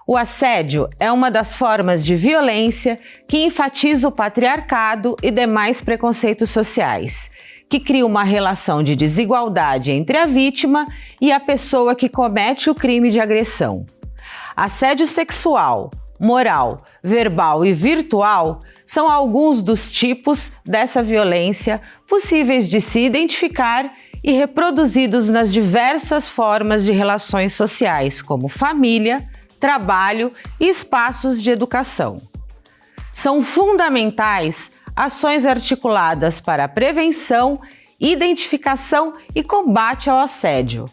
O assédio é uma das formas de violência que enfatiza o patriarcado e demais preconceitos sociais, que cria uma relação de desigualdade entre a vítima e a pessoa que comete o crime de agressão. Assédio sexual, moral, verbal e virtual são alguns dos tipos dessa violência possíveis de se identificar e reproduzidos nas diversas formas de relações sociais, como família, trabalho e espaços de educação. São fundamentais ações articuladas para a prevenção, identificação e combate ao assédio,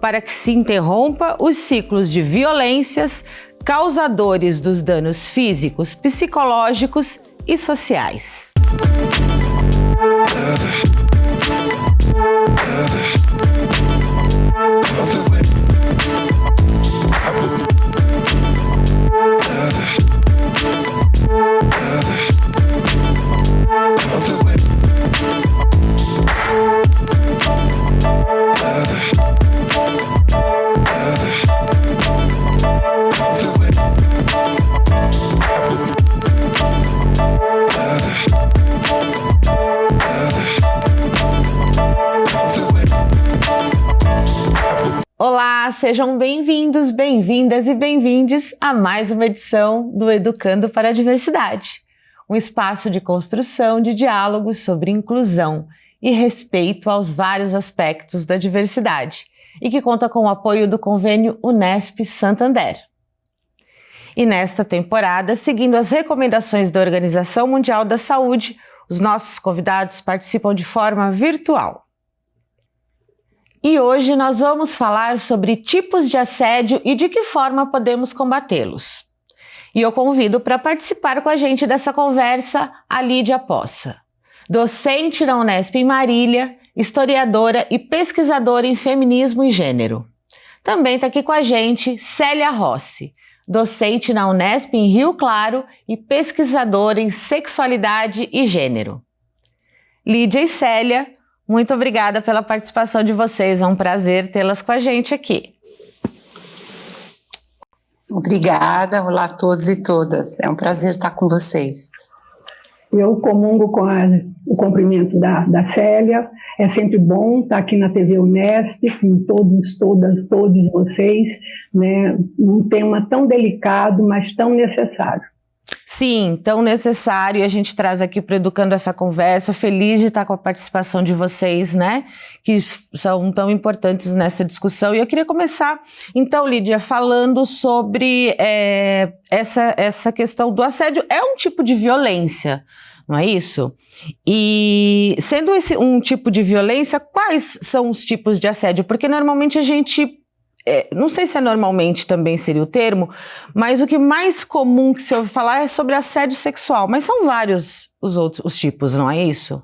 para que se interrompa os ciclos de violências causadores dos danos físicos, psicológicos e sociais. Olá, sejam bem-vindos, bem-vindas e bem-vindes a mais uma edição do Educando para a Diversidade, um espaço de construção de diálogos sobre inclusão e respeito aos vários aspectos da diversidade e que conta com o apoio do convênio Unesp Santander. E nesta temporada, seguindo as recomendações da Organização Mundial da Saúde, os nossos convidados participam de forma virtual. E hoje nós vamos falar sobre tipos de assédio e de que forma podemos combatê-los. E eu convido para participar com a gente dessa conversa a Lídia Poça, docente na Unesp em Marília, historiadora e pesquisadora em feminismo e gênero. Também está aqui com a gente Célia Rossi, docente na Unesp em Rio Claro e pesquisadora em sexualidade e gênero. Lídia e Célia, muito obrigada pela participação de vocês, é um prazer tê-las com a gente aqui. Obrigada, olá a todos e todas, é um prazer estar com vocês. Eu comungo com o cumprimento da Célia, é sempre bom estar aqui na TV Unesp, com todos vocês, né, um tema tão delicado, mas tão necessário. Sim, tão necessário, e a gente traz aqui para o Educando essa conversa, feliz de estar com a participação de vocês, né, que são tão importantes nessa discussão. E eu queria começar, então, Lídia, falando sobre essa questão do assédio. É um tipo de violência, não é isso? E sendo esse um tipo de violência, quais são os tipos de assédio? Porque normalmente a gente... não sei se normalmente também seria o termo, mas o que mais comum que se ouve falar é sobre assédio sexual, mas são vários os tipos, não é isso?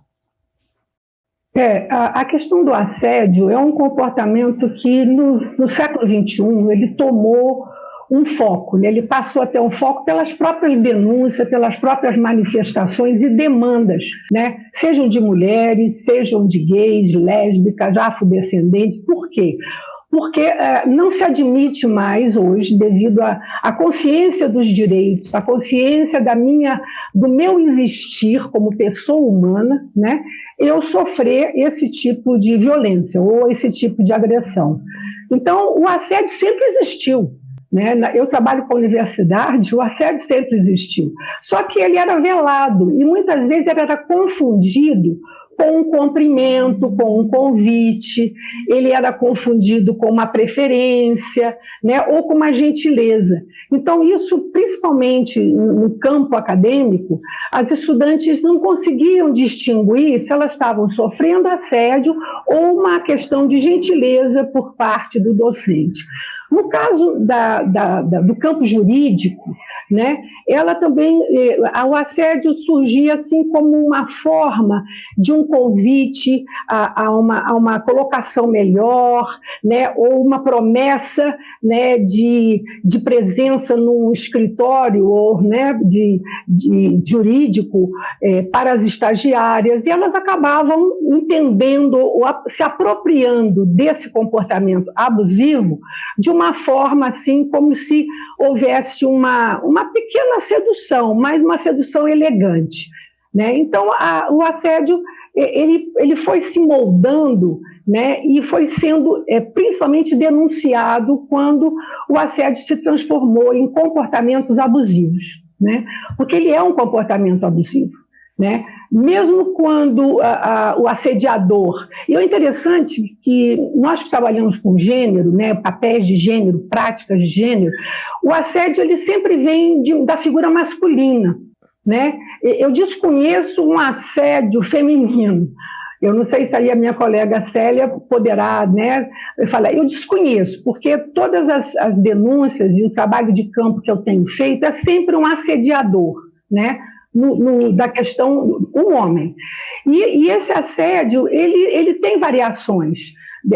A questão do assédio é um comportamento que no século XXI ele tomou um foco, né? Ele passou a ter um foco pelas próprias denúncias, pelas próprias manifestações e demandas, né? Sejam de mulheres, sejam de gays, lésbicas, afrodescendentes. Por quê? Porque não se admite mais hoje, devido à consciência dos direitos, à consciência do meu existir como pessoa humana, né, eu sofrer esse tipo de violência ou esse tipo de agressão. Então, o assédio sempre existiu, né? Eu trabalho com a universidade, o assédio sempre existiu, só que ele era velado e muitas vezes ele era confundido com um cumprimento, com um convite, ele era confundido com uma preferência, né, ou com uma gentileza. Então, isso, principalmente no campo acadêmico, as estudantes não conseguiam distinguir se elas estavam sofrendo assédio ou uma questão de gentileza por parte do docente. No caso do campo jurídico, né, ela também, o assédio surgia assim como uma forma de um convite a uma colocação melhor, né, ou uma promessa né, de presença num escritório ou, né, de jurídico para as estagiárias, e elas acabavam entendendo ou se apropriando desse comportamento abusivo de uma forma assim como se houvesse uma pequena sedução, mas uma sedução elegante, né? Então o assédio ele foi se moldando, né, e foi sendo principalmente denunciado quando o assédio se transformou em comportamentos abusivos, né? Porque ele é um comportamento abusivo, né? Mesmo quando o assediador... E é interessante que nós que trabalhamos com gênero, né, papéis de gênero, práticas de gênero, o assédio ele sempre vem da figura masculina, né? Eu desconheço um assédio feminino. Eu não sei se aí a minha colega Célia poderá, né, falar. Eu desconheço, porque todas as denúncias e o trabalho de campo que eu tenho feito é sempre um assediador, né? Da questão um homem. E esse assédio, ele tem variações.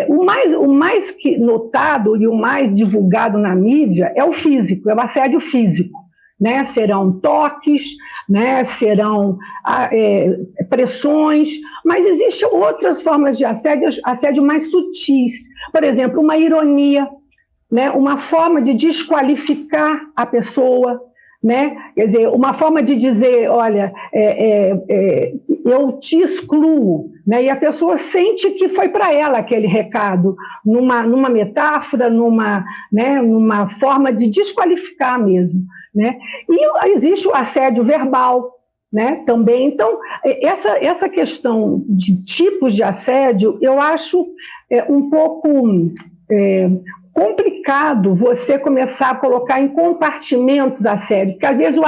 O mais notado e o mais divulgado na mídia é o físico, é o assédio físico, né? Serão toques, né? Serão pressões, mas existem outras formas de assédio mais sutis. Por exemplo, uma ironia, né? Uma forma de desqualificar a pessoa, né? Quer dizer, uma forma de dizer, olha, eu te excluo, né? E a pessoa sente que foi para ela aquele recado, numa metáfora, né, numa forma de desqualificar mesmo, né? E existe o assédio verbal, né, também. Então, essa questão de tipos de assédio, eu acho um pouco complicado você começar a colocar em compartimentos assédio, porque às vezes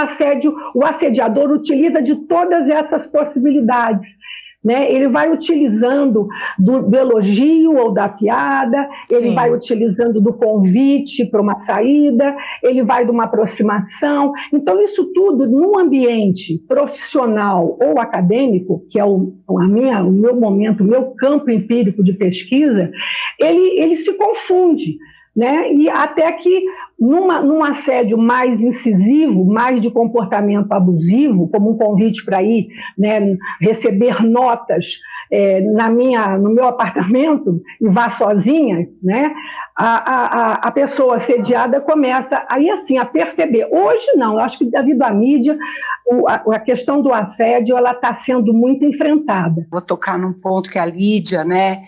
o assediador utiliza de todas essas possibilidades, né? Ele vai utilizando do elogio ou da piada, ele vai utilizando do convite para uma saída, ele vai de uma aproximação. Então, isso tudo, num ambiente profissional ou acadêmico, que é o meu momento, o meu campo empírico de pesquisa, ele se confunde, né? E até que num assédio mais incisivo, mais de comportamento abusivo, como um convite para ir, né, receber notas no meu apartamento e vá sozinha, né? A pessoa assediada começa aí assim a perceber. Hoje não, eu acho que devido à mídia a questão do assédio ela está sendo muito enfrentada. Vou tocar num ponto que a Lídia, né,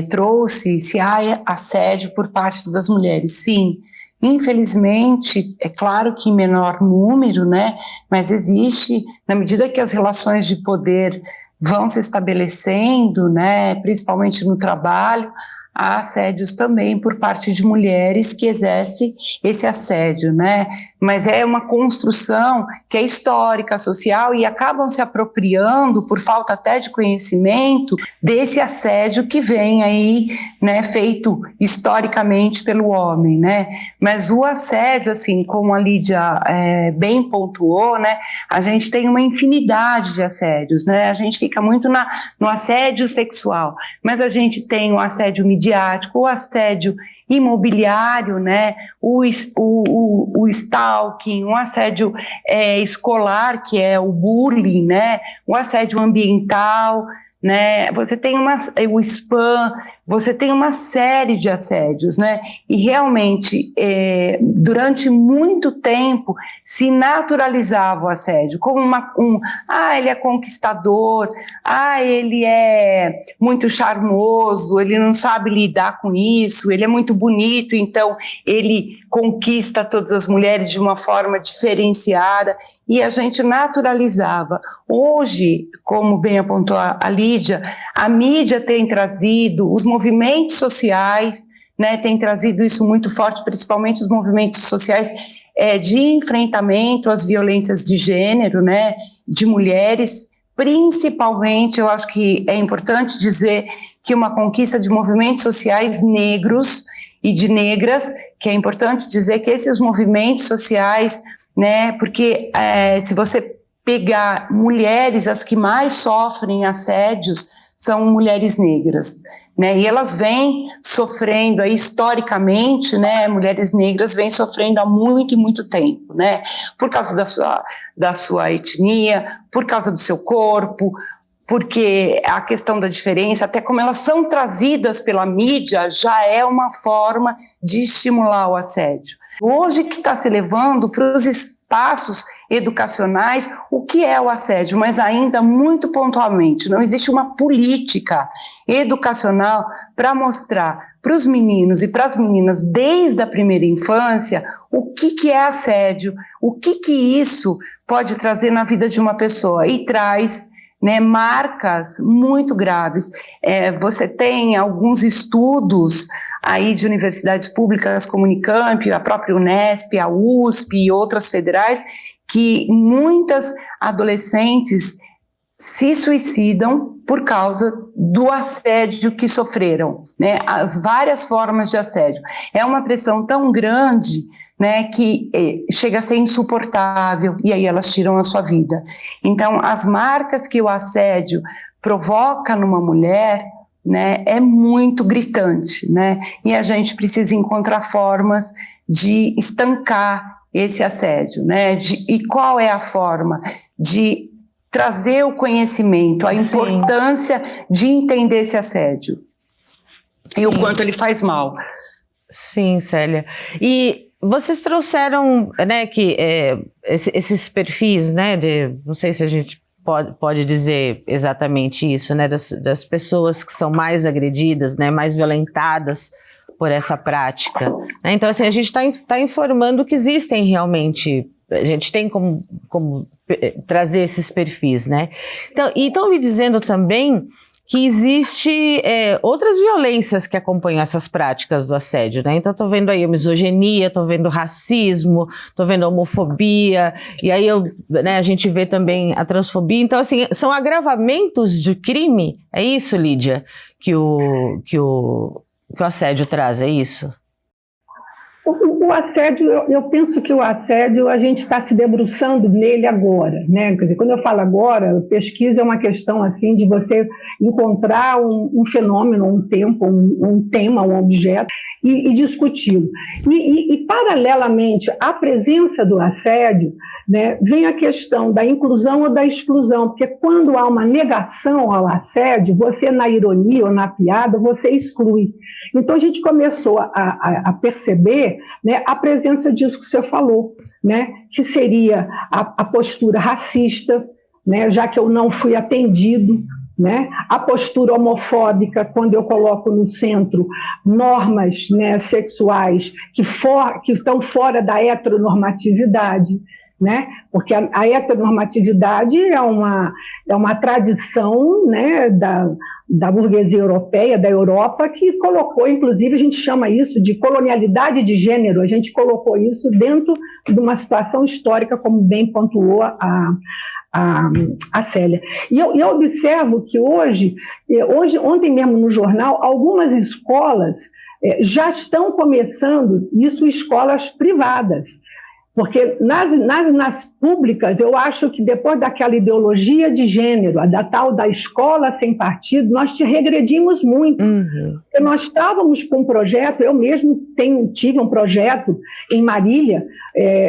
trouxe, se há assédio por parte das mulheres. Sim, infelizmente, é claro que em menor número, né, mas existe, na medida que as relações de poder vão se estabelecendo, né, principalmente no trabalho, há assédios também por parte de mulheres que exercem esse assédio, né? Mas é uma construção que é histórica, social, e acabam se apropriando, por falta até de conhecimento, desse assédio que vem aí, né, feito historicamente pelo homem, né? Mas o assédio, assim, como a Lídia bem pontuou, né, a gente tem uma infinidade de assédios, né? A gente fica muito no assédio sexual, mas a gente tem o assédio midiático, o assédio imobiliário, né, o stalking, o assédio escolar, que é o bullying, né, o assédio ambiental, né, você tem o spam, você tem uma série de assédios, né, e realmente durante muito tempo se naturalizava o assédio como ele é conquistador, ele é muito charmoso, ele não sabe lidar com isso, ele é muito bonito, então ele conquista todas as mulheres de uma forma diferenciada, e a gente naturalizava. Hoje, como bem apontou a Lídia, a mídia tem trazido, os movimentos sociais, né, tem trazido isso muito forte, principalmente os movimentos sociais de enfrentamento às violências de gênero, né, de mulheres, principalmente, eu acho que é importante dizer que uma conquista de movimentos sociais negros e de negras, que é importante dizer que esses movimentos sociais, né, porque se você pegar mulheres, as que mais sofrem assédios são mulheres negras, né? E elas vêm sofrendo, aí, historicamente, né? Mulheres negras vêm sofrendo há muito e muito tempo, né? Por causa da sua etnia, por causa do seu corpo, porque a questão da diferença, até como elas são trazidas pela mídia, já é uma forma de estimular o assédio. Hoje que está se levando para os espaços educacionais o que é o assédio, mas ainda muito pontualmente. Não existe uma política educacional para mostrar para os meninos e para as meninas desde a primeira infância o que é assédio, o que isso pode trazer na vida de uma pessoa, e traz, né, marcas muito graves. Você tem alguns estudos aí de universidades públicas como Unicamp, a própria Unesp, a USP e outras federais, que muitas adolescentes se suicidam por causa do assédio que sofreram, né? As várias formas de assédio. É uma pressão tão grande, né, que chega a ser insuportável, e aí elas tiram a sua vida. Então, as marcas que o assédio provoca numa mulher, né, é muito gritante, né? E a gente precisa encontrar formas de estancar esse assédio, né? E qual é a forma? De trazer o conhecimento, a importância de entender esse assédio. Sim. E o quanto ele faz mal. Sim, Célia. E vocês trouxeram, né, que esses perfis, né, não sei se a gente pode dizer exatamente isso, né, das pessoas que são mais agredidas, né, mais violentadas por essa prática. Né? Então, assim, a gente está informando que existem realmente, a gente tem como trazer esses perfis, né? Então, e estão me dizendo também que existe outras violências que acompanham essas práticas do assédio, né? Então, estou vendo aí a misoginia, estou vendo racismo, estou vendo a homofobia, e aí a gente vê também a transfobia. Então, assim, são agravamentos de crime, é isso, Lídia, que o assédio traz, é isso? O assédio, eu penso que o assédio, a gente está se debruçando nele agora, né? Quer dizer, quando eu falo agora, pesquisa é uma questão assim de você encontrar um fenômeno, um tema, um objeto e discuti-lo. E paralelamente à presença do assédio, né, vem a questão da inclusão ou da exclusão, porque quando há uma negação ao assédio, você, na ironia ou na piada, você exclui. Então, a gente começou a perceber, né, a presença disso que você falou, né, que seria a postura racista, né, já que eu não fui atendido, né, a postura homofóbica, quando eu coloco no centro normas, né, sexuais que estão fora da heteronormatividade, né, porque a heteronormatividade é uma tradição, né, da burguesia europeia, da Europa, que colocou, inclusive, a gente chama isso de colonialidade de gênero, a gente colocou isso dentro de uma situação histórica, como bem pontuou a Célia. E eu observo que ontem mesmo no jornal, algumas escolas já estão começando, isso escolas privadas, porque nas públicas, eu acho que depois daquela ideologia de gênero, da tal da escola sem partido, nós regredimos muito. Uhum. Nós estávamos com um projeto, eu mesmo tive um projeto em Marília,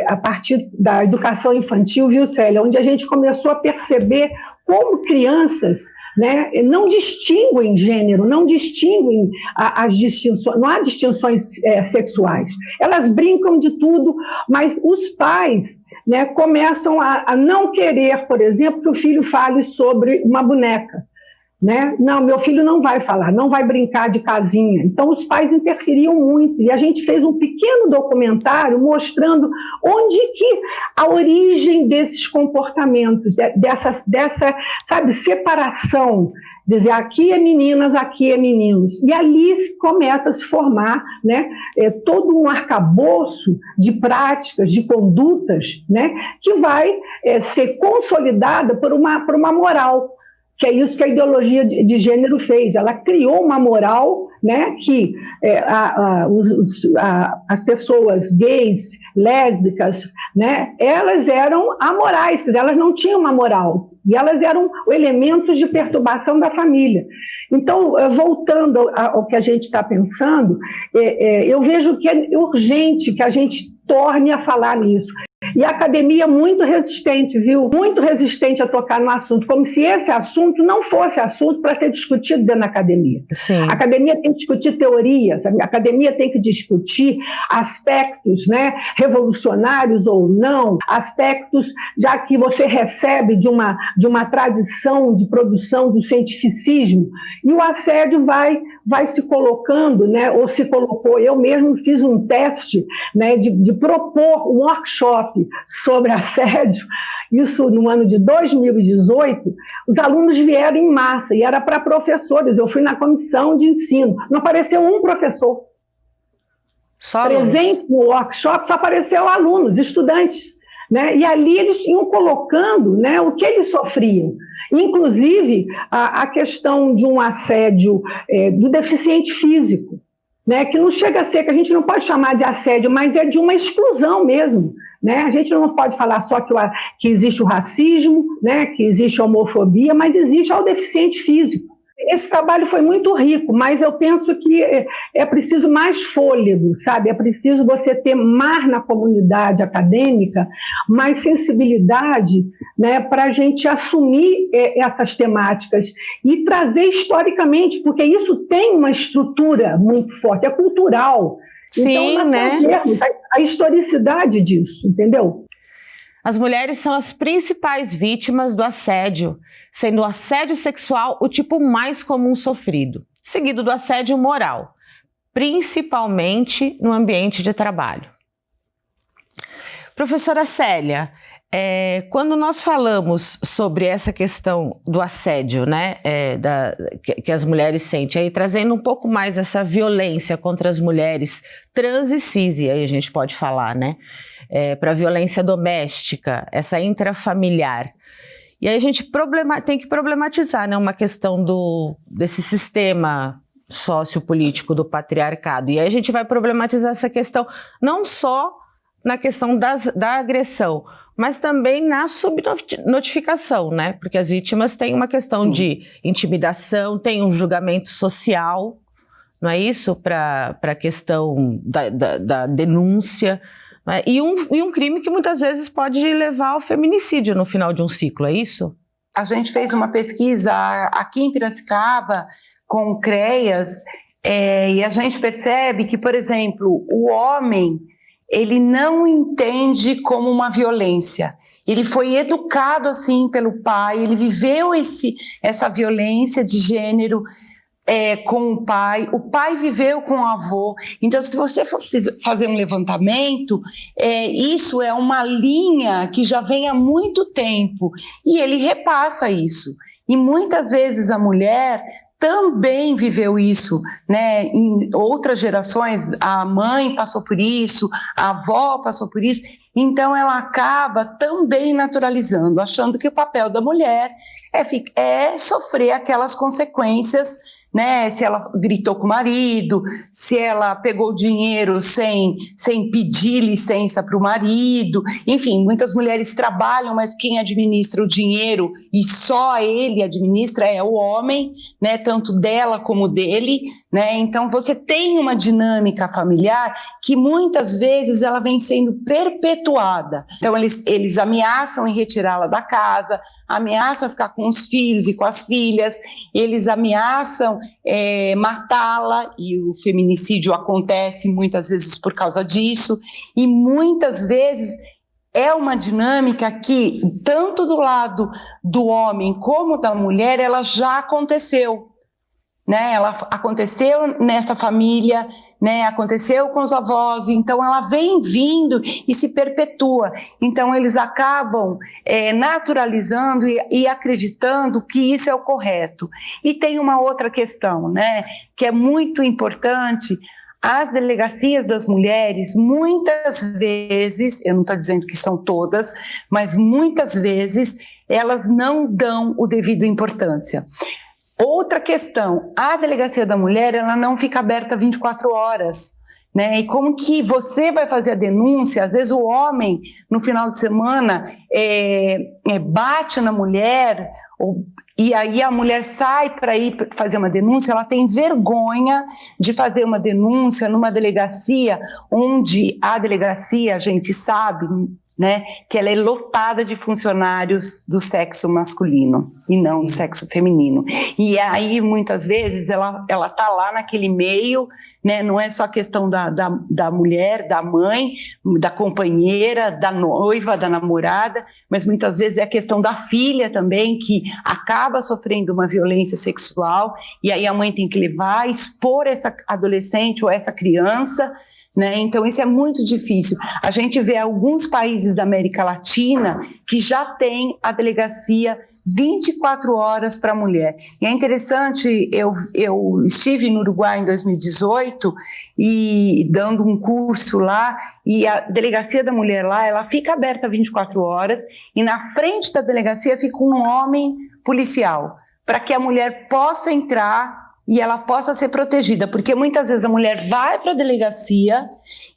a partir da educação infantil, viu, Célia, onde a gente começou a perceber como crianças, né, não distinguem gênero, não distinguem as distinções, não há distinções sexuais. Elas brincam de tudo, mas os pais, né, começam a não querer, por exemplo, que o filho fale sobre uma boneca. Né? Não, meu filho não vai falar, não vai brincar de casinha. Então os pais interferiam muito, e a gente fez um pequeno documentário mostrando onde que a origem desses comportamentos, dessa, sabe, separação, dizer aqui é meninas, aqui é meninos, e ali começa a se formar, né, todo um arcabouço de práticas, de condutas, né, que vai ser consolidada por uma moral, que é isso que a ideologia de gênero fez. Ela criou uma moral, né, que as pessoas gays, lésbicas, né, elas eram amorais, quer dizer, elas não tinham uma moral, e elas eram elementos de perturbação da família. Então, voltando ao que a gente está pensando, eu vejo que é urgente que a gente torne a falar nisso. E a academia é muito resistente, viu? Muito resistente a tocar no assunto, como se esse assunto não fosse assunto para ser discutido dentro da academia. Sim. A academia tem que discutir teorias, a academia tem que discutir aspectos, né, revolucionários ou não, aspectos, já que você recebe de uma tradição de produção do cientificismo, e o assédio vai se colocando, né, ou se colocou. Eu mesmo fiz um teste, né, de propor um workshop sobre assédio, isso no ano de 2018, os alunos vieram em massa, e era para professores, eu fui na comissão de ensino, não apareceu um professor. Só presente alunos. No workshop, só apareceu alunos, estudantes, né, e ali eles iam colocando, né, o que eles sofriam. Inclusive, a questão de um assédio do deficiente físico, né, que não chega a ser, que a gente não pode chamar de assédio, mas é de uma exclusão mesmo. Né? A gente não pode falar só que existe o racismo, né, que existe a homofobia, mas existe o deficiente físico. Esse trabalho foi muito rico, mas eu penso que é preciso mais fôlego, sabe? É preciso você ter mais na comunidade acadêmica, mais sensibilidade, né, para a gente assumir essas temáticas e trazer historicamente, porque isso tem uma estrutura muito forte, é cultural. Sim, então, nós trazemos a historicidade disso, entendeu? As mulheres são as principais vítimas do assédio, sendo o assédio sexual o tipo mais comum sofrido, seguido do assédio moral, principalmente no ambiente de trabalho. Professora Célia, quando nós falamos sobre essa questão do assédio, né, que as mulheres sentem, aí trazendo um pouco mais essa violência contra as mulheres trans e cis, aí a gente pode falar, né, para a violência doméstica, essa intrafamiliar. E aí a gente tem que problematizar, né, uma questão desse sistema sociopolítico do patriarcado. E aí a gente vai problematizar essa questão não só na questão da agressão, mas também na subnotificação, né? Porque as vítimas têm uma questão Sim. de intimidação, tem um julgamento social, não é isso? Para a questão da denúncia. Né? E um crime que muitas vezes pode levar ao feminicídio no final de um ciclo, é isso? A gente fez uma pesquisa aqui em Piracicaba com o CREAS, e a gente percebe que, por exemplo, o homem ele não entende como uma violência. Ele foi educado assim pelo pai, ele viveu essa violência de gênero com o pai viveu com o avô. Então, se você for fazer um levantamento, isso é uma linha que já vem há muito tempo, e ele repassa isso. E muitas vezes a mulher também viveu isso, né? Em outras gerações, a mãe passou por isso, a avó passou por isso, então ela acaba também naturalizando, achando que o papel da mulher é sofrer aquelas consequências, né? Se ela gritou com o marido, se ela pegou dinheiro sem pedir licença para o marido, enfim, muitas mulheres trabalham, mas quem administra o dinheiro e só ele administra é o homem, né? Tanto dela como dele, né? Então você tem uma dinâmica familiar que muitas vezes ela vem sendo perpetuada. Então eles ameaçam em retirá-la da casa, ameaçam ficar com os filhos e com as filhas, eles ameaçam matá-la, e o feminicídio acontece muitas vezes por causa disso, e muitas vezes é uma dinâmica que, tanto do lado do homem como da mulher, ela já aconteceu. Né, ela aconteceu nessa família, né, aconteceu com os avós, então ela vem vindo e se perpetua. Então eles acabam naturalizando e acreditando que isso é o correto. E tem uma outra questão, né, que é muito importante. As delegacias das mulheres, muitas vezes, eu não estou dizendo que são todas, mas muitas vezes elas não dão o devido importância. Outra questão, a Delegacia da Mulher, ela não fica aberta 24 horas, né? E como que você vai fazer a denúncia? Às vezes o homem, no final de semana, bate na mulher, e aí a mulher sai para ir fazer uma denúncia, ela tem vergonha de fazer uma denúncia numa delegacia, onde a delegacia, a gente sabe, né, que ela é lotada de funcionários do sexo masculino e não do sexo feminino. E aí, muitas vezes, ela está lá naquele meio, né, não é só a questão da mulher, da mãe, da companheira, da noiva, da namorada, mas muitas vezes é a questão da filha também, que acaba sofrendo uma violência sexual, e aí a mãe tem que levar, expor essa adolescente ou essa criança, né? Então isso é muito difícil. A gente vê alguns países da América Latina que já tem a delegacia 24 horas para a mulher. E é interessante, eu estive no Uruguai em 2018 e dando um curso lá, e a delegacia da mulher lá, ela fica aberta 24 horas e na frente da delegacia fica um homem policial, para que a mulher possa entrar e ela possa ser protegida, porque muitas vezes a mulher vai para a delegacia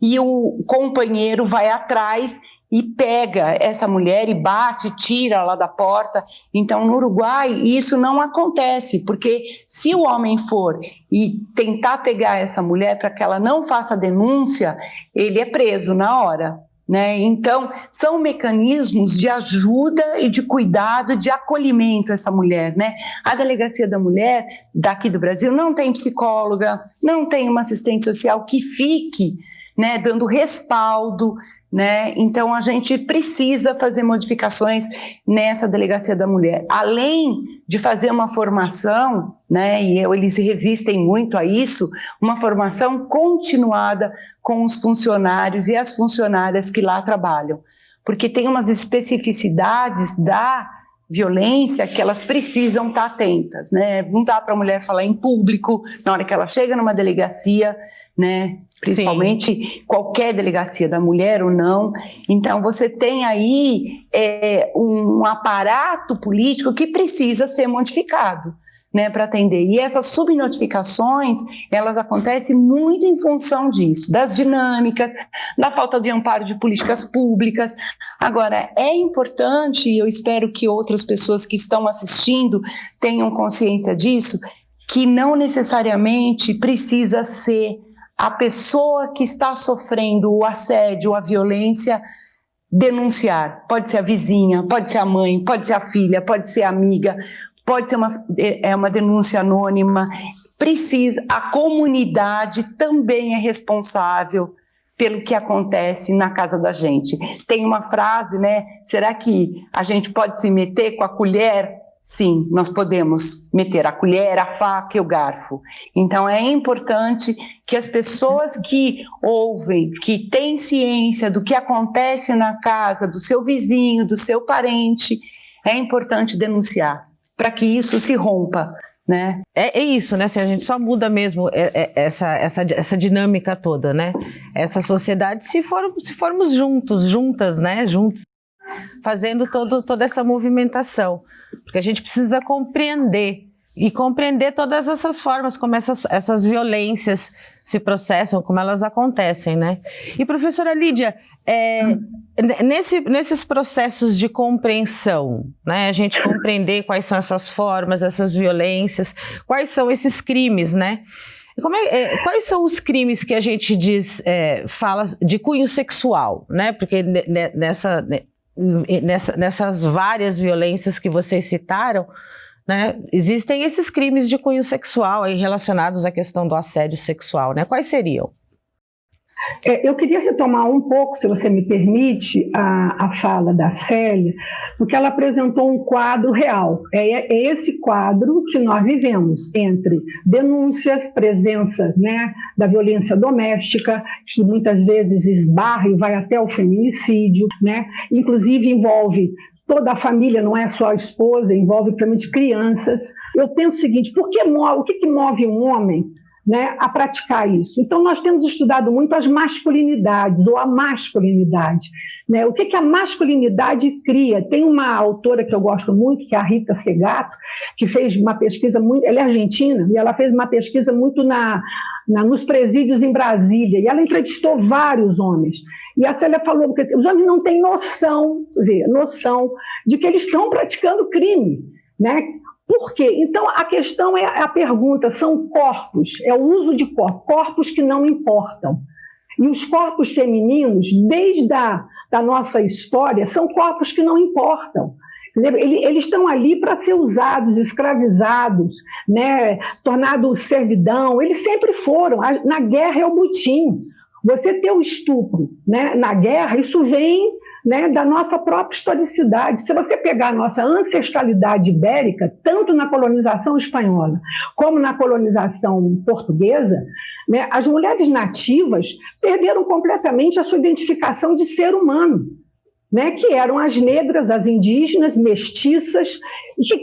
e o companheiro vai atrás e pega essa mulher e bate, tira lá da porta. Então, no Uruguai, isso não acontece, porque se o homem for e tentar pegar essa mulher para que ela não faça denúncia, ele é preso na hora. Né? Então, são mecanismos de ajuda e de cuidado, de acolhimento a essa mulher. Né? A Delegacia da Mulher daqui do Brasil não tem psicóloga, não tem uma assistente social que fique, né, dando respaldo, né? Então, a gente precisa fazer modificações nessa Delegacia da Mulher. Além de fazer uma formação, né, e eles resistem muito a isso, uma formação continuada com os funcionários e as funcionárias que lá trabalham. Porque tem umas especificidades da violência que elas precisam estar atentas, né? Não dá para a mulher falar em público na hora que ela chega numa delegacia, né? Principalmente Sim. Qualquer delegacia da mulher ou não. Então você tem aí um aparato político que precisa ser modificado, né, para atender. E essas subnotificações, elas acontecem muito em função disso, das dinâmicas, da falta de amparo de políticas públicas. Agora, é importante, e eu espero que outras pessoas que estão assistindo tenham consciência disso, que não necessariamente precisa ser a pessoa que está sofrendo o assédio, a violência, denunciar. Pode ser a vizinha, pode ser a mãe, pode ser a filha, pode ser a amiga, pode ser uma denúncia anônima. A comunidade também é responsável pelo que acontece na casa da gente. Tem uma frase, né? Será que a gente pode se meter com a colher? Sim, nós podemos meter a colher, a faca e o garfo. Então é importante que as pessoas que ouvem, que têm ciência do que acontece na casa do seu vizinho, do seu parente, é importante denunciar, para que isso se rompa, né? É isso, né? Assim, a gente só muda mesmo essa dinâmica toda, né? Essa sociedade, se formos juntas, né? Juntos, fazendo toda essa movimentação. Porque a gente precisa compreender todas essas formas, como essas violências se processam, como elas acontecem, né? E, professora Lídia, nesses processos de compreensão, né, a gente compreender quais são essas formas, essas violências, quais são esses crimes, né? Quais são os crimes que a gente fala de cunho sexual, né? Porque nessas várias violências que vocês citaram, né, existem esses crimes de cunho sexual aí relacionados à questão do assédio sexual, né? Quais seriam? Eu queria retomar um pouco, se você me permite, a fala da Célia, porque ela apresentou um quadro real. É esse quadro que nós vivemos, entre denúncias, presença, né, da violência doméstica, que muitas vezes esbarra e vai até o feminicídio, né? Inclusive envolve toda a família, não é só a esposa, envolve principalmente crianças. Eu penso o seguinte, o que move um homem, né, a praticar isso. Então, nós temos estudado muito as masculinidades, ou a masculinidade. Né? O que a masculinidade cria? Tem uma autora que eu gosto muito, que é a Rita Segato, que fez uma pesquisa muito... Ela é argentina, e ela fez uma pesquisa muito nos presídios em Brasília, e ela entrevistou vários homens. E a Célia falou que os homens não têm noção de que eles estão praticando crime, né? Por quê? Então, a questão é a pergunta, são corpos, é o uso de corpos que não importam. E os corpos femininos, desde a nossa história, são corpos que não importam. Eles estão ali para ser usados, escravizados, né, tornados servidão, eles sempre foram. Na guerra é o butim. Você ter o estupro, né, na guerra, isso vem, né, da nossa própria historicidade. Se você pegar a nossa ancestralidade ibérica, tanto na colonização espanhola como na colonização portuguesa, né, as mulheres nativas perderam completamente a sua identificação de ser humano, né, que eram as negras, as indígenas, mestiças.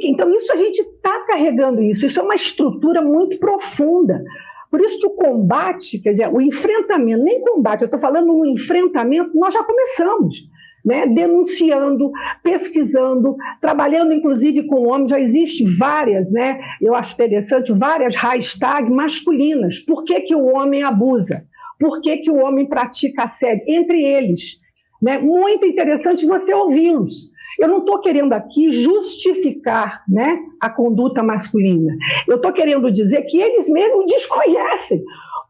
Então, isso a gente está carregando isso é uma estrutura muito profunda. Por isso que o combate, quer dizer, o enfrentamento, nem combate, eu estou falando no enfrentamento, nós já começamos, né, denunciando, pesquisando, trabalhando inclusive com homens, já existe várias, né, eu acho interessante, várias hashtags masculinas. Por que o homem abusa? Por que o homem pratica assédio? Entre eles. Né? Muito interessante você ouvi-los. Eu não estou querendo aqui justificar, né, a conduta masculina. Eu estou querendo dizer que eles mesmos desconhecem.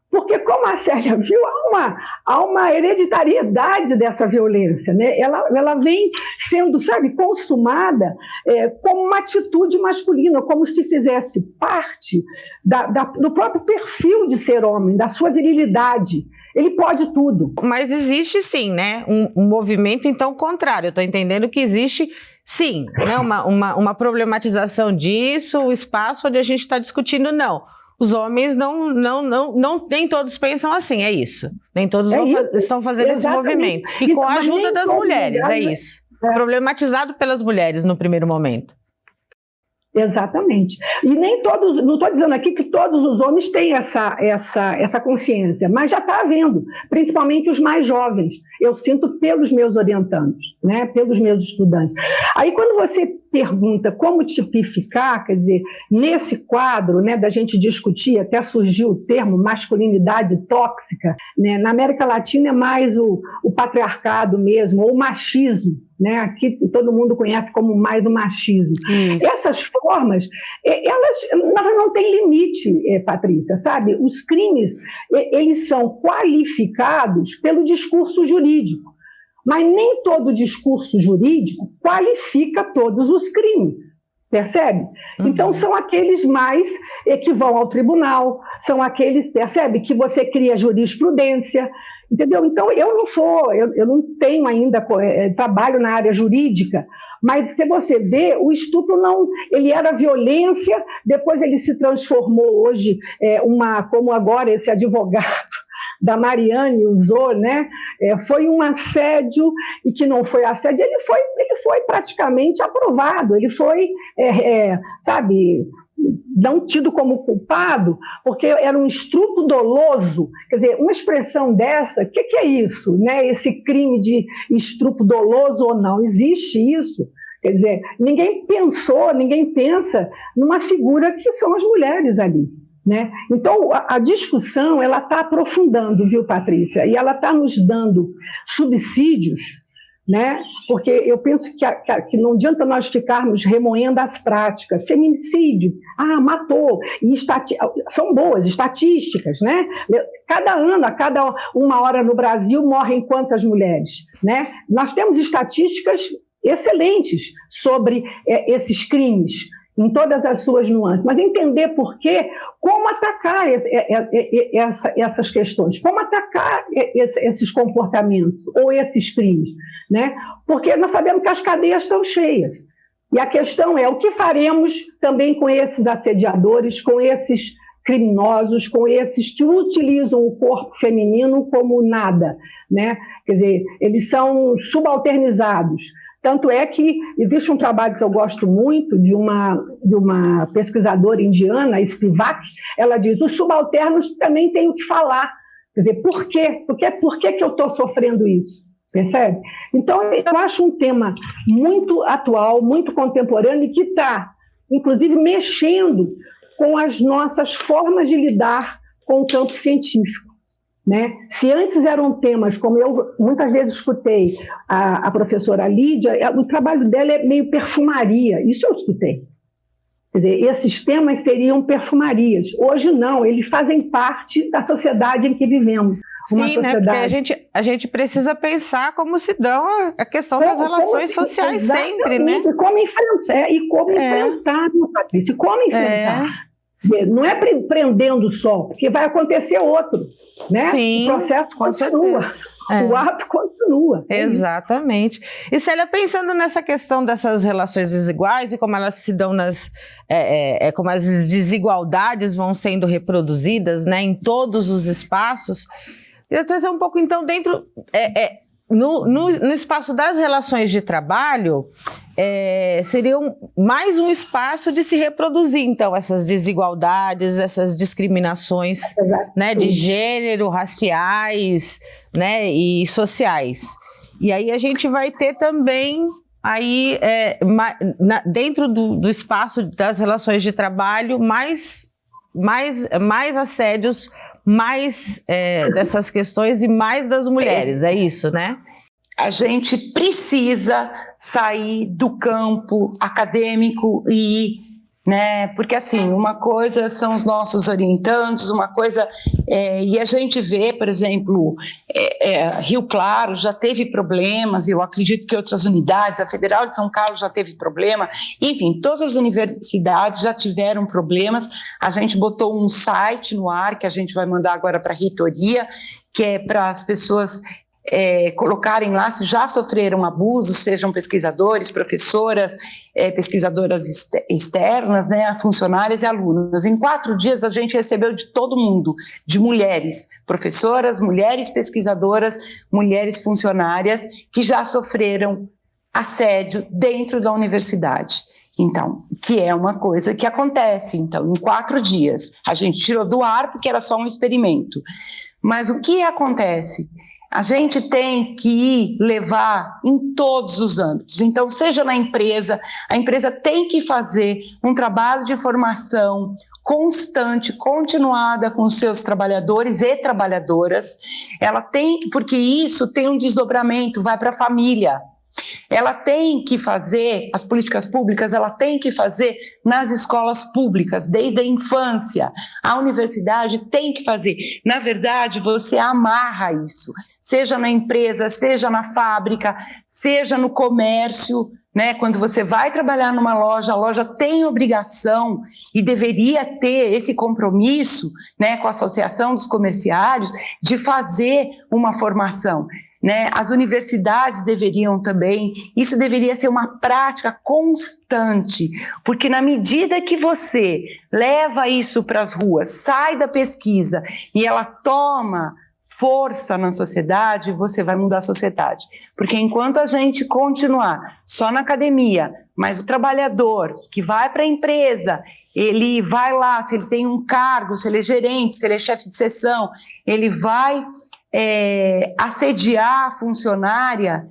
Porque, como a Célia viu, há uma hereditariedade dessa violência, né? Ela vem sendo, sabe, consumada como uma atitude masculina, como se fizesse parte do próprio perfil de ser homem, da sua virilidade. Ele pode tudo. Mas existe sim, né, um movimento então contrário. Eu estou entendendo que existe sim, né, uma problematização disso, o espaço onde a gente está discutindo, não. Os homens nem todos pensam assim, é isso. Nem todos estão fazendo esse movimento. E com a ajuda das mulheres, é isso. Problematizado pelas mulheres no primeiro momento. Exatamente. E nem todos, não estou dizendo aqui que todos os homens têm essa consciência, mas já está havendo, principalmente os mais jovens. Eu sinto pelos meus orientandos, né, pelos meus estudantes. Aí quando você pergunta como tipificar, quer dizer, nesse quadro, né, da gente discutir, até surgiu o termo masculinidade tóxica, né, na América Latina é mais o patriarcado mesmo, ou o machismo, né, aqui todo mundo conhece como mais o machismo. Essas formas, elas não têm limite, Patrícia, sabe? Os crimes, eles são qualificados pelo discurso jurídico, mas nem todo discurso jurídico qualifica todos os crimes, percebe? Uhum. Então, são aqueles mais que vão ao tribunal, são aqueles, percebe, que você cria jurisprudência, entendeu? Então, eu não tenho ainda, trabalho na área jurídica, mas se você vê, o estupro ele era violência, depois ele se transformou hoje, como agora esse advogado da Mariane usou, né? Foi um assédio, e que não foi assédio, ele foi praticamente aprovado, ele foi, sabe, não tido como culpado, porque era um estupro doloso. Quer dizer, uma expressão dessa, o que é isso, né? Esse crime de estupro doloso ou não, existe isso? Quer dizer, ninguém pensa numa figura que são as mulheres ali, né? Então, a discussão ela está aprofundando, viu, Patrícia? E ela está nos dando subsídios, né? Porque eu penso que não adianta nós ficarmos remoendo as práticas. Feminicídio, matou. E são boas estatísticas, né? Cada ano, a cada 1 hora no Brasil, morrem quantas mulheres, né? Nós temos estatísticas excelentes sobre esses crimes, em todas as suas nuances, mas entender por quê, como atacar essas questões, como atacar esses comportamentos ou esses crimes, né? Porque nós sabemos que as cadeias estão cheias. E a questão é o que faremos também com esses assediadores, com esses criminosos, com esses que utilizam o corpo feminino como nada, né? Quer dizer, eles são subalternizados. Tanto é que existe um trabalho que eu gosto muito de uma pesquisadora indiana, Spivak. Ela diz: os subalternos também têm o que falar. Quer dizer, por quê? Por que eu estou sofrendo isso? Percebe? Então, eu acho um tema muito atual, muito contemporâneo e que está, inclusive, mexendo com as nossas formas de lidar com o campo científico. Né? Se antes eram temas, como eu muitas vezes escutei a professora Lídia, o trabalho dela é meio perfumaria, isso eu escutei. Quer dizer, esses temas seriam perfumarias. Hoje não, eles fazem parte da sociedade em que vivemos. Sim, sociedade... né? Porque a gente precisa pensar como se dão a questão das relações sociais sempre, né? E como enfrentar, Patrícia, como enfrentar. Não é prendendo só, porque vai acontecer outro, né? Sim, o processo continua, o ato continua. Exatamente. E Célia, pensando nessa questão dessas relações desiguais e como elas se dão como as desigualdades vão sendo reproduzidas, né, em todos os espaços, eu queria trazer um pouco, então, dentro... No espaço das relações de trabalho, seria mais um espaço de se reproduzir, então, essas desigualdades, essas discriminações, né, de gênero, raciais, né, e sociais. E aí a gente vai ter também, aí, dentro do espaço das relações de trabalho, mais assédios, mais dessas questões e mais das mulheres, é isso, né? A gente precisa sair do campo acadêmico né, porque assim, uma coisa são os nossos orientandos, uma coisa, e a gente vê, por exemplo, Rio Claro já teve problemas, eu acredito que outras unidades, a Federal de São Carlos já teve problema, enfim, todas as universidades já tiveram problemas. A gente botou um site no ar, que a gente vai mandar agora para a reitoria, que é para as pessoas... colocarem lá se já sofreram abuso, sejam pesquisadores, professoras, pesquisadoras externas, né, funcionárias e alunos. Em 4 dias a gente recebeu de todo mundo, de mulheres, professoras, mulheres pesquisadoras, mulheres funcionárias que já sofreram assédio dentro da universidade. Então, que é uma coisa que acontece, então, em 4 dias. A gente tirou do ar porque era só um experimento. Mas o que acontece? A gente tem que levar em todos os âmbitos. Então, seja na empresa, a empresa tem que fazer um trabalho de formação constante, continuada com os seus trabalhadores e trabalhadoras. Ela tem, porque isso tem um desdobramento, vai para a família. Ela tem que fazer, as políticas públicas, ela tem que fazer nas escolas públicas, desde a infância. A universidade tem que fazer. Na verdade, você amarra isso, seja na empresa, seja na fábrica, seja no comércio, né? Quando você vai trabalhar numa loja, a loja tem obrigação e deveria ter esse compromisso, né, com a Associação dos Comerciários de fazer uma formação. Né? As universidades deveriam também, isso deveria ser uma prática constante, porque na medida que você leva isso para as ruas, sai da pesquisa e ela toma força na sociedade, você vai mudar a sociedade. Porque enquanto a gente continuar só na academia, mas o trabalhador que vai para a empresa, ele vai lá, se ele tem um cargo, se ele é gerente, se ele é chefe de seção, ele vai... assediar a funcionária,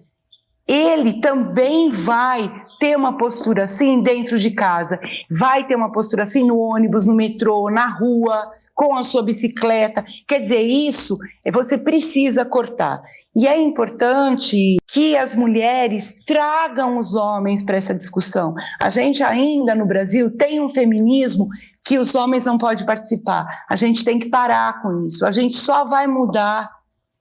ele também vai ter uma postura assim dentro de casa, vai ter uma postura assim no ônibus, no metrô, na rua, com a sua bicicleta. Quer dizer, isso você precisa cortar. E é importante que as mulheres tragam os homens para essa discussão. A gente ainda no Brasil tem um feminismo que os homens não podem participar. A gente tem que parar com isso. A gente só vai mudar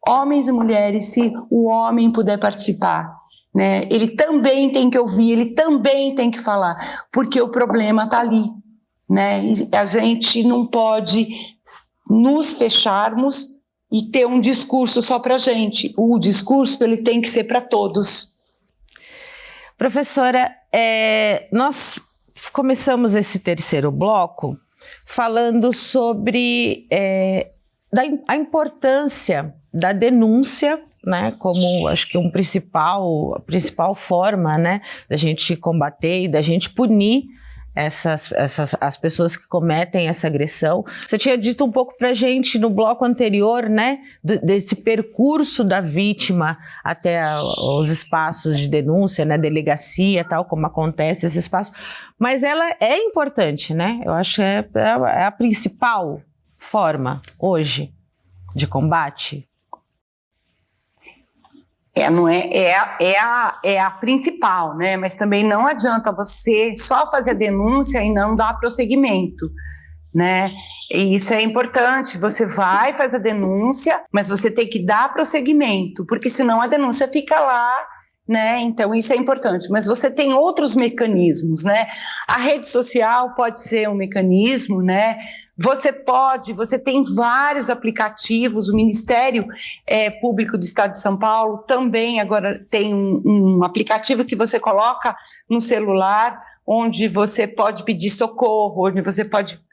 homens e mulheres, se o homem puder participar, né? Ele também tem que ouvir, ele também tem que falar, porque o problema está ali, né? E a gente não pode nos fecharmos e ter um discurso só para a gente. O discurso ele tem que ser para todos. Professora, nós começamos esse terceiro bloco falando sobre a importância da denúncia, né, como acho que a principal forma, né, da gente combater e da gente punir as pessoas que cometem essa agressão. Você tinha dito um pouco pra gente no bloco anterior, né, desse percurso da vítima até os espaços de denúncia, né, delegacia, tal, como acontece esse espaço, mas ela é importante, né, eu acho que é a principal forma hoje de combate. É a principal, né? Mas também não adianta você só fazer a denúncia e não dar prosseguimento, né? E isso é importante, você vai fazer a denúncia, mas você tem que dar prosseguimento, porque senão a denúncia fica lá, né? Então isso é importante, mas você tem outros mecanismos, né? A rede social pode ser um mecanismo, né? Você tem vários aplicativos, o Ministério Público do Estado de São Paulo também agora tem um aplicativo que você coloca no celular, onde você pode pedir socorro, onde você pode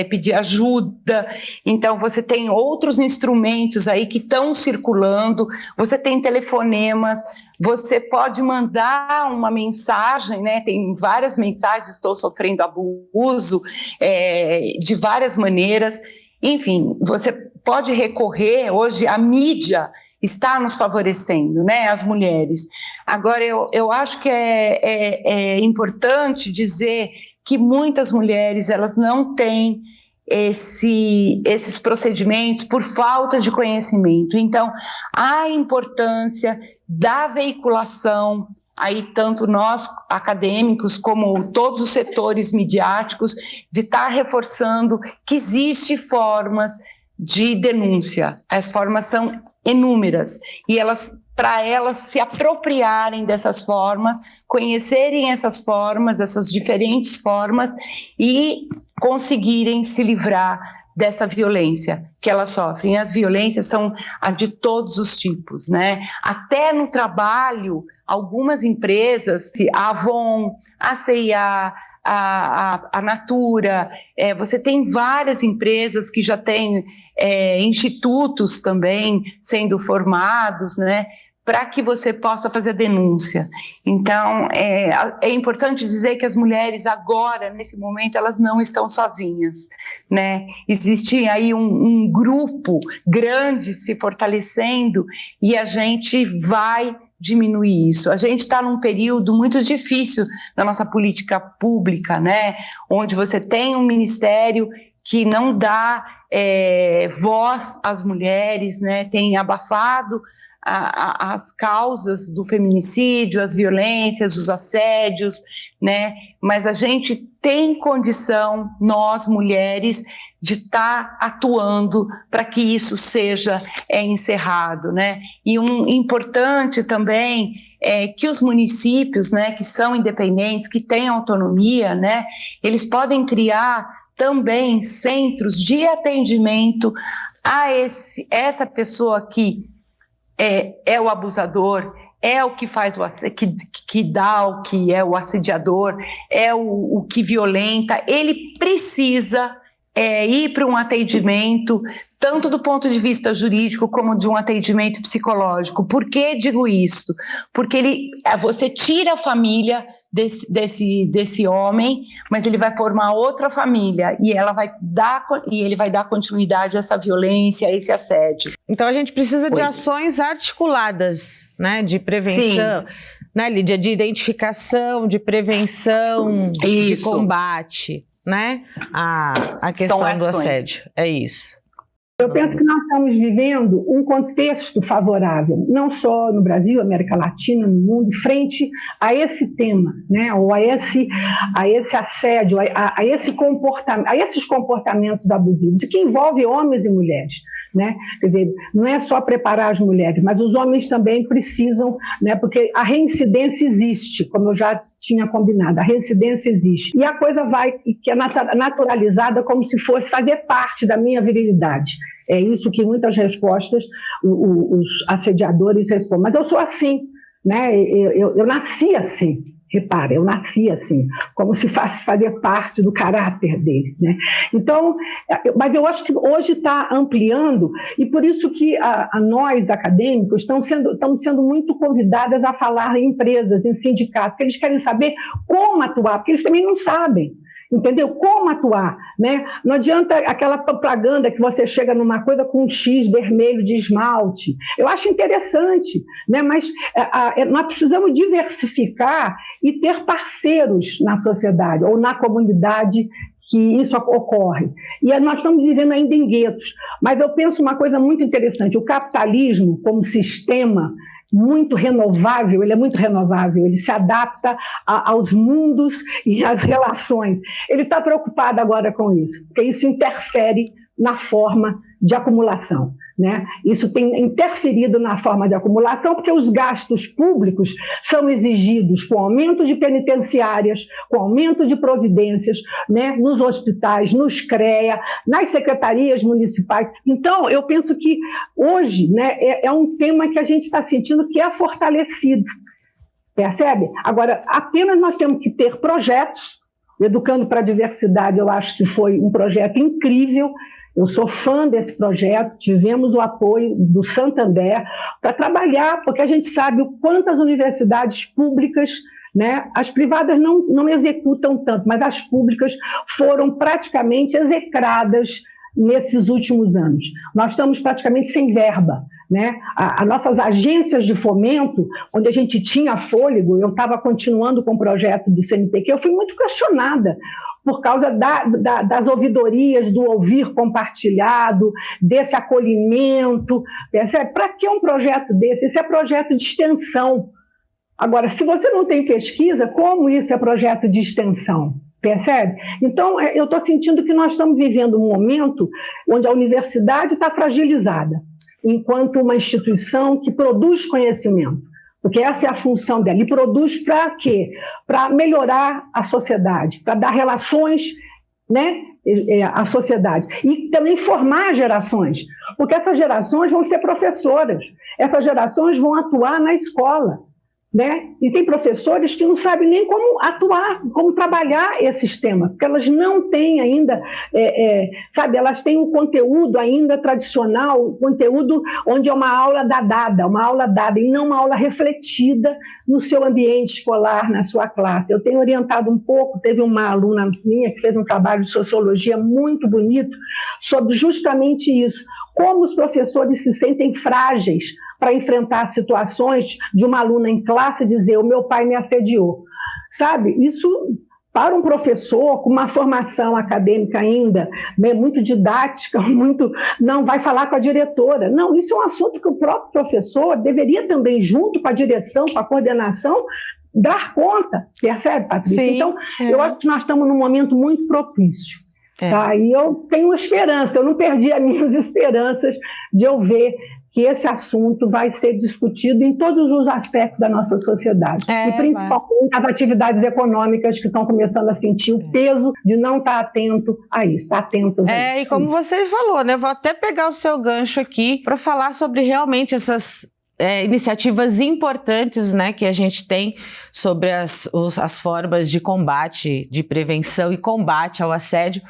pedir ajuda. Então você tem outros instrumentos aí que estão circulando, você tem telefonemas, você pode mandar uma mensagem, né? Tem várias mensagens, estou sofrendo abuso, de várias maneiras. Enfim, você pode recorrer, hoje a mídia está nos favorecendo, né, as mulheres. Agora, eu acho que é importante dizer que muitas mulheres, elas não têm esses procedimentos por falta de conhecimento. Então, a importância da veiculação, aí tanto nós acadêmicos como todos os setores midiáticos, de estar reforçando que existem formas de denúncia. As formas são inúmeras e para elas se apropriarem dessas formas, conhecerem essas formas, essas diferentes formas e conseguirem se livrar dessa violência que elas sofrem. As violências são de todos os tipos, né? Até no trabalho, algumas empresas, a Avon, a CIA, a Natura, você tem várias empresas que já têm institutos também sendo formados, né, para que você possa fazer denúncia. Então, é importante dizer que as mulheres agora, nesse momento, elas não estão sozinhas, né? Existe aí um grupo grande se fortalecendo e a gente vai diminuir isso. A gente está num período muito difícil da nossa política pública, né? Onde você tem um ministério que não dá voz às mulheres, né? Tem abafado as causas do feminicídio, as violências, os assédios, né? Mas a gente tem condição, nós mulheres, de estar atuando para que isso seja encerrado, né? E importante também é que os municípios, né, que são independentes, que têm autonomia, né, eles podem criar também centros de atendimento a essa pessoa que é o abusador, é o que faz que dá o que é o assediador, é o que violenta. Ele precisa ir para um atendimento, tanto do ponto de vista jurídico como de um atendimento psicológico. Por que digo isso? Porque você tira a família desse homem, mas ele vai formar outra família e ele vai dar continuidade a essa violência, a esse assédio. Então a gente precisa de ações articuladas, né, de prevenção, né, Lídia, de identificação, de prevenção, de combate, né, a questão do assédio. É isso. Eu penso que nós estamos vivendo um contexto favorável, não só no Brasil, América Latina, no mundo, frente a esse tema, né, ou a esse assédio, a esses comportamentos abusivos, e que envolve homens e mulheres. Né? Quer dizer, não é só preparar as mulheres, mas os homens também precisam, né? Porque a reincidência existe, como eu já tinha combinado, a reincidência existe. E a coisa que é naturalizada como se fosse fazer parte da minha virilidade. É isso que muitas respostas os assediadores respondem. Mas eu sou assim, né? Eu nasci assim. Repara, eu nasci assim, como se fosse fazer parte do caráter dele, né? Então, mas eu acho que hoje está ampliando, e por isso que nós, acadêmicos, estamos sendo muito convidadas a falar em empresas, em sindicatos, porque eles querem saber como atuar, porque eles também não sabem. Entendeu? Como atuar, né? Não adianta aquela propaganda que você chega numa coisa com um X vermelho de esmalte. Eu acho interessante, né? Mas nós precisamos diversificar e ter parceiros na sociedade ou na comunidade que isso ocorre. E nós estamos vivendo ainda em guetos. Mas eu penso uma coisa muito interessante. O capitalismo, como sistema muito renovável, ele é muito renovável, ele se adapta aos mundos e às relações. Ele está preocupado agora com isso, porque isso interfere na forma de acumulação, né? Isso tem interferido na forma de acumulação, porque os gastos públicos são exigidos com aumento de penitenciárias, com aumento de providências, né? Nos hospitais, nos CREA, nas secretarias municipais. Então, eu penso que hoje, né, é um tema que a gente está sentindo que é fortalecido, percebe? Agora, apenas nós temos que ter projetos. Educando para a Diversidade, eu acho que foi um projeto incrível. Eu sou fã desse projeto, tivemos o apoio do Santander para trabalhar, porque a gente sabe o quanto as universidades públicas, né, as privadas não executam tanto, mas as públicas foram praticamente execradas nesses últimos anos. Nós estamos praticamente sem verba, né? As nossas agências de fomento, onde a gente tinha fôlego, eu estava continuando com o projeto de CNPq, eu fui muito questionada, por causa das ouvidorias, do ouvir compartilhado, desse acolhimento, percebe? Para que um projeto desse? Isso é projeto de extensão. Agora, se você não tem pesquisa, como isso é projeto de extensão? Percebe? Então, eu estou sentindo que nós estamos vivendo um momento onde a universidade está fragilizada, enquanto uma instituição que produz conhecimento. Porque essa é a função dela. E produz para quê? Para melhorar a sociedade, para dar relações, né, à sociedade. E também formar gerações. Porque essas gerações vão ser professoras. Essas gerações vão atuar na escola, né? E tem professores que não sabem nem como atuar, como trabalhar esses temas, porque elas não têm ainda, sabe, elas têm um conteúdo ainda tradicional, um conteúdo onde é uma aula dada, e não uma aula refletida no seu ambiente escolar, na sua classe. Eu tenho orientado um pouco, teve uma aluna minha que fez um trabalho de sociologia muito bonito sobre justamente isso, como os professores se sentem frágeis para enfrentar situações de uma aluna em classe dizer: o meu pai me assediou. Sabe, isso para um professor com uma formação acadêmica ainda, né, muito didática, não vai falar com a diretora. Não, isso é um assunto que o próprio professor deveria também, junto com a direção, com a coordenação, dar conta, percebe, Patrícia? Sim, então, eu acho que nós estamos num momento muito propício. Tá? E eu tenho esperança, eu não perdi as minhas esperanças de eu ver que esse assunto vai ser discutido em todos os aspectos da nossa sociedade. E principalmente as atividades econômicas que estão começando a sentir o peso de não estar atento a isso, estar atentos a isso. E como você falou, né, eu vou até pegar o seu gancho aqui para falar sobre realmente essas iniciativas importantes, né, que a gente tem sobre as formas de combate, de prevenção e combate ao assédio,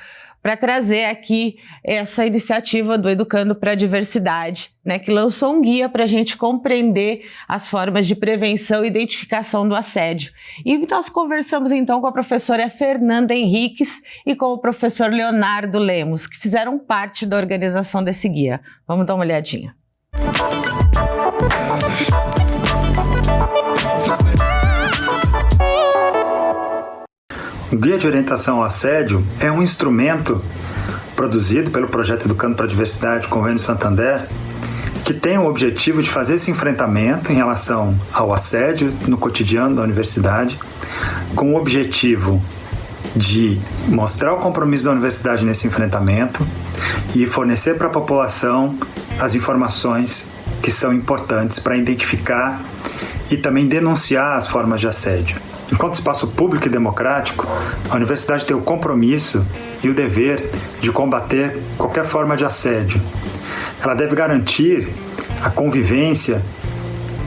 para trazer aqui essa iniciativa do Educando para a Diversidade, né, que lançou um guia para a gente compreender as formas de prevenção e identificação do assédio. E nós conversamos então com a professora Fernanda Henriques e com o professor Leonardo Lemos, que fizeram parte da organização desse guia. Vamos dar uma olhadinha. O Guia de Orientação ao Assédio é um instrumento produzido pelo projeto Educando para a Diversidade, Convênio Santander, que tem o objetivo de fazer esse enfrentamento em relação ao assédio no cotidiano da universidade, com o objetivo de mostrar o compromisso da universidade nesse enfrentamento e fornecer para a população as informações que são importantes para identificar e também denunciar as formas de assédio. Enquanto espaço público e democrático, a universidade tem o compromisso e o dever de combater qualquer forma de assédio. Ela deve garantir a convivência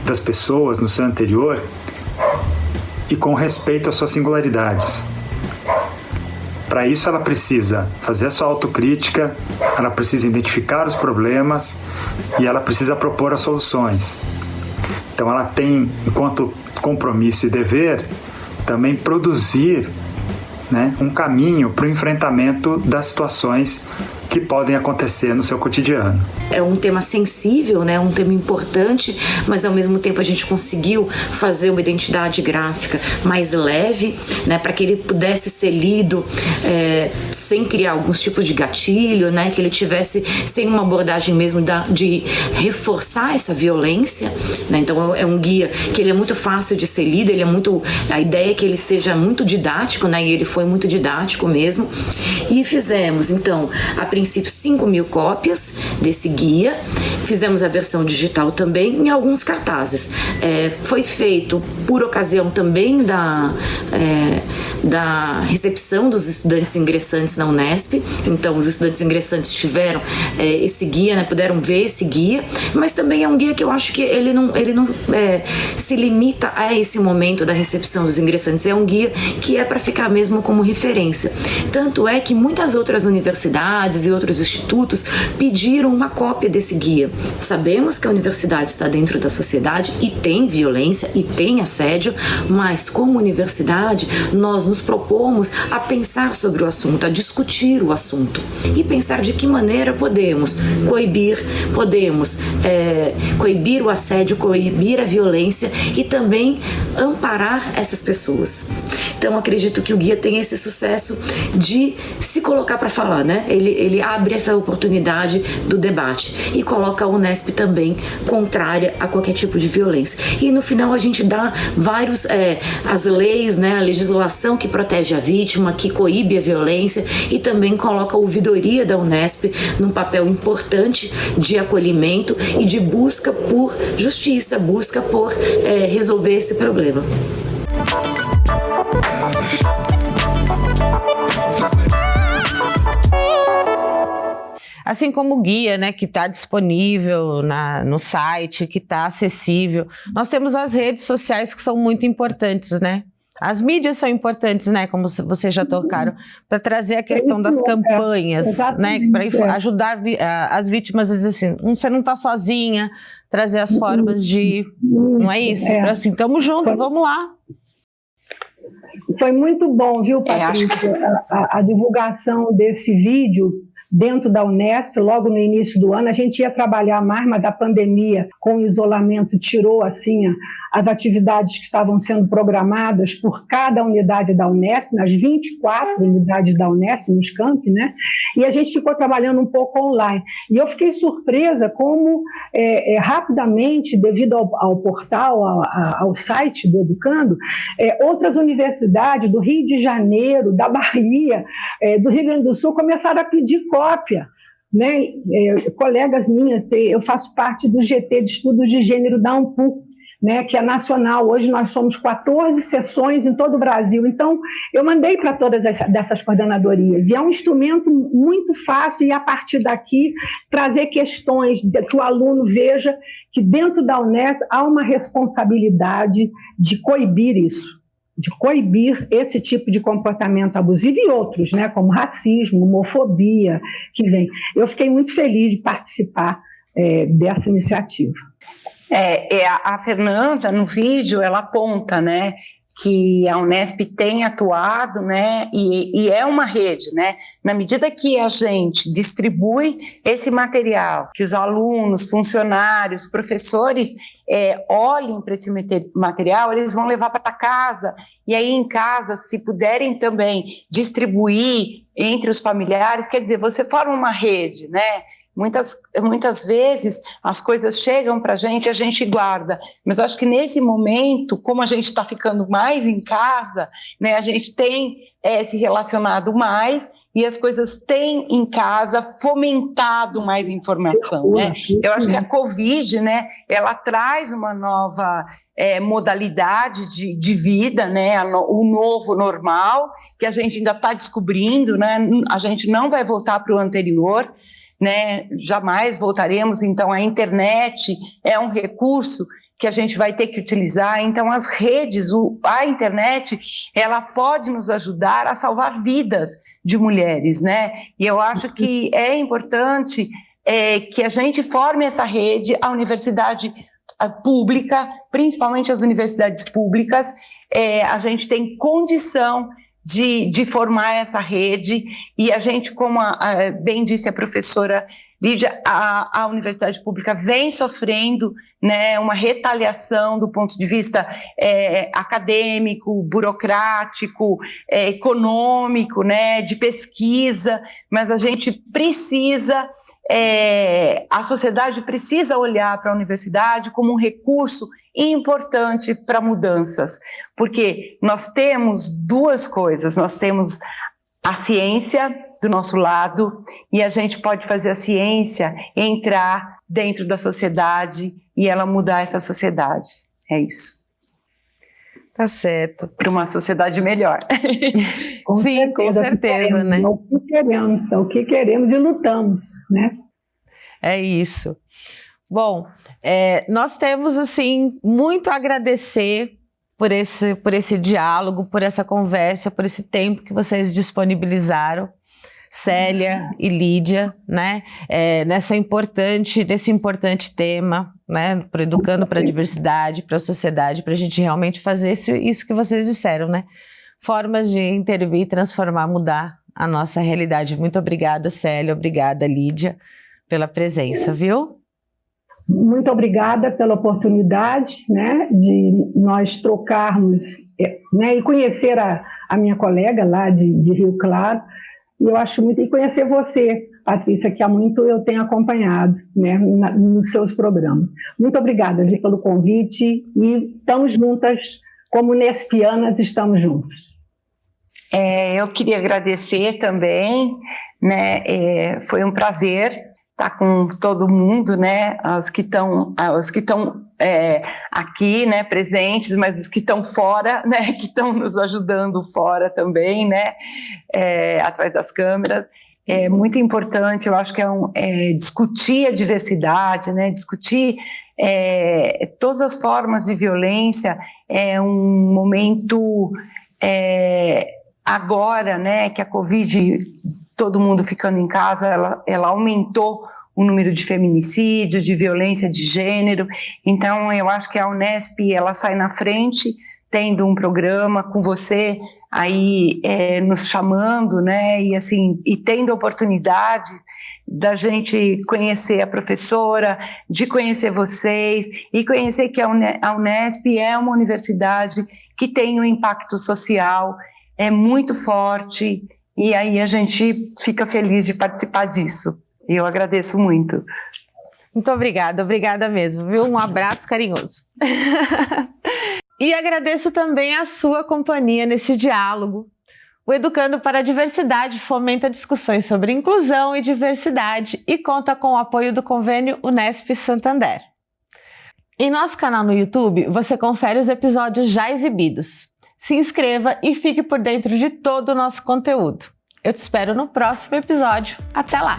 das pessoas no seu interior e com respeito às suas singularidades. Para isso, ela precisa fazer a sua autocrítica, ela precisa identificar os problemas e ela precisa propor as soluções. Então, ela tem, enquanto compromisso e dever, também produzir, né, um caminho para o enfrentamento das situações que podem acontecer no seu cotidiano. É um tema sensível, né? Um tema importante, mas ao mesmo tempo a gente conseguiu fazer uma identidade gráfica mais leve, né? Para que ele pudesse ser lido sem criar alguns tipos de gatilho, né? Que ele tivesse sem uma abordagem mesmo de reforçar essa violência, né? Então é um guia que ele é muito fácil de ser lido, a ideia é que ele seja muito didático, né? E ele foi muito didático mesmo. E fizemos, então, a princípio 5.000 cópias desse guia, fizemos a versão digital também e alguns cartazes. Foi feito por ocasião também da recepção dos estudantes ingressantes na Unesp, então os estudantes ingressantes tiveram esse guia, né, puderam ver esse guia, mas também é um guia que eu acho que ele não se limita a esse momento da recepção dos ingressantes, é um guia que é para ficar mesmo como referência. Tanto é que muitas outras universidades e outros institutos pediram uma cópia desse guia. Sabemos que a universidade está dentro da sociedade e tem violência e tem assédio, mas como universidade nós nos propomos a pensar sobre o assunto, a discutir o assunto e pensar de que maneira podemos coibir o assédio, coibir a violência e também amparar essas pessoas. Então acredito que o guia tem esse sucesso de se colocar para falar, né? Ele abre essa oportunidade do debate e coloca a Unesp também contrária a qualquer tipo de violência. E no final a gente dá vários, as leis, né, a legislação que protege a vítima, que coíbe a violência e também coloca a ouvidoria da Unesp num papel importante de acolhimento e de busca por justiça, busca por resolver esse problema. Assim como o guia, né, que está disponível no site, que está acessível, nós temos as redes sociais que são muito importantes, né? As mídias são importantes, né, como vocês já tocaram, para trazer a questão das campanhas, né, para ajudar as vítimas a dizer assim, você não está sozinha, trazer as formas de... Não é isso? Assim, estamos juntos, vamos lá. Foi muito bom, viu, Patrícia, a divulgação desse vídeo dentro da Unesp, logo no início do ano. A gente ia trabalhar mais, mas da pandemia, com o isolamento, tirou assim as atividades que estavam sendo programadas por cada unidade da Unesp, nas 24 unidades da Unesp, nos campi, né? E a gente ficou trabalhando um pouco online. E eu fiquei surpresa como, rapidamente, devido ao portal, ao site do Educando, outras universidades do Rio de Janeiro, da Bahia, do Rio Grande do Sul, começaram a pedir cópia. Né? Colegas minhas, eu faço parte do GT de Estudos de Gênero da AMPU, né, que é nacional. Hoje nós somos 14 seções em todo o Brasil. Então, eu mandei para todas dessas coordenadorias. E é um instrumento muito fácil e, a partir daqui, trazer questões que o aluno veja que dentro da Unesp há uma responsabilidade de coibir isso, de coibir esse tipo de comportamento abusivo e outros, né, como racismo, homofobia, que vem. Eu fiquei muito feliz de participar dessa iniciativa. A Fernanda, no vídeo, ela aponta, né, que a Unesp tem atuado, né, e é uma rede, né, na medida que a gente distribui esse material, que os alunos, funcionários, professores olhem para esse material, eles vão levar para casa, e aí em casa, se puderem também distribuir entre os familiares, quer dizer, você forma uma rede, né. Muitas vezes as coisas chegam para a gente guarda, mas acho que nesse momento, como a gente está ficando mais em casa, né, a gente tem se relacionado mais e as coisas têm em casa fomentado mais informação, né? Eu acho que a Covid, né, ela traz uma nova modalidade de vida, né, o novo normal, que a gente ainda está descobrindo, né, a gente não vai voltar para o anterior, né, jamais voltaremos. Então a internet é um recurso que a gente vai ter que utilizar. Então, as redes, a internet, ela pode nos ajudar a salvar vidas de mulheres, né? E eu acho que é importante que a gente forme essa rede, a universidade pública, principalmente as universidades públicas, a gente tem condição de formar essa rede, e a gente, como bem disse a professora Lídia, a universidade pública vem sofrendo, né, uma retaliação do ponto de vista acadêmico, burocrático, econômico, né, de pesquisa, mas a gente precisa, a sociedade precisa olhar para a universidade como um recurso importante para mudanças, porque nós temos duas coisas, nós temos a ciência do nosso lado, e a gente pode fazer a ciência entrar dentro da sociedade e ela mudar essa sociedade. É isso. Tá certo. Para uma sociedade melhor. Sim, com certeza, né? É o que queremos e lutamos, né? É isso. Bom, nós temos, assim, muito a agradecer por esse diálogo, por essa conversa, por esse tempo que vocês disponibilizaram, Célia e Lídia, né, nesse importante tema, né, para Educando para a Diversidade, para a sociedade, para a gente realmente fazer isso que vocês disseram, né, formas de intervir, transformar, mudar a nossa realidade. Muito obrigada, Célia, obrigada, Lídia, pela presença, viu? Muito obrigada pela oportunidade, né, de nós trocarmos, né, e conhecer a minha colega lá de Rio Claro. E eu acho muito, e conhecer você, Patrícia, que há muito eu tenho acompanhado, né, nos seus programas. Muito obrigada pelo convite, e estamos juntas, como Nespianas estamos juntos. Eu queria agradecer também, né, foi um prazer estar com todo mundo, né, os que estão aqui, né, presentes, mas os que estão fora, né, que estão nos ajudando fora também, né, atrás das câmeras. É muito importante, eu acho que discutir a diversidade, né, discutir todas as formas de violência. É um momento agora, né, que a Covid, todo mundo ficando em casa, ela aumentou o número de feminicídios, de violência de gênero. Então, eu acho que a Unesp, ela sai na frente, tendo um programa com você aí nos chamando, né, e assim, e tendo a oportunidade da gente conhecer a professora, de conhecer vocês, e conhecer que a Unesp é uma universidade que tem um impacto social muito forte. E aí a gente fica feliz de participar disso. E eu agradeço muito. Muito obrigada mesmo, viu? Um abraço carinhoso. E agradeço também a sua companhia nesse diálogo. O Educando para a Diversidade fomenta discussões sobre inclusão e diversidade e conta com o apoio do convênio Unesp Santander. Em nosso canal no YouTube, você confere os episódios já exibidos. Se inscreva e fique por dentro de todo o nosso conteúdo. Eu te espero no próximo episódio. Até lá!